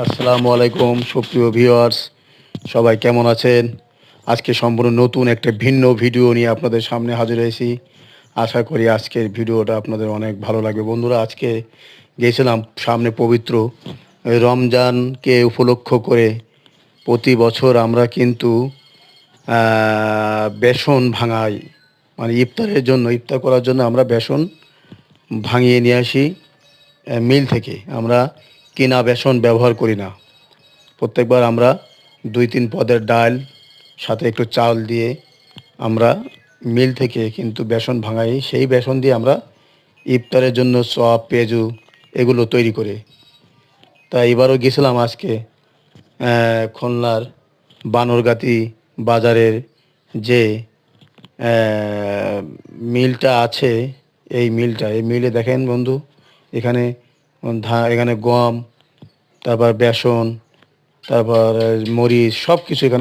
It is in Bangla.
আসসালামু আলাইকুম সুপ্রিয় ভিউয়ার্স, সবাই কেমন আছেন? আজকে সম্পূর্ণ নতুন একটা ভিন্ন ভিডিও নিয়ে আপনাদের সামনে হাজির হয়েছি। আশা করি আজকের ভিডিওটা আপনাদের অনেক ভালো লাগবে। বন্ধুরা, আজকে গিয়েছিলাম সামনে পবিত্র রমজানকে উপলক্ষ করে প্রতি বছর আমরা কিন্তু বেসন ভাঙাই, মানে ইফতার করার জন্য আমরা বেসন ভাঙিয়ে নিয়ে আসি মিল থেকে। আমরা কিনা বেসন ব্যবহার করি না। প্রত্যেকবার আমরা 2-3 পদের ডাল সাথে একটু চাল দিয়ে আমরা মিল থেকে কিন্তু বেসন ভাঙাই। সেই বেসন দিয়ে আমরা ইফতারের জন্য চপ, পেঁয়াজু এগুলো তৈরি করি। তা এবারও গেছিলাম আজকে খুলনার বানরগাতি বাজারের যে মিলটা আছে, এই মিলে দেখেন বন্ধু, এখানে এখানে গম, তারপর বেসন, তারপর মরিচ সব কিছু এখানে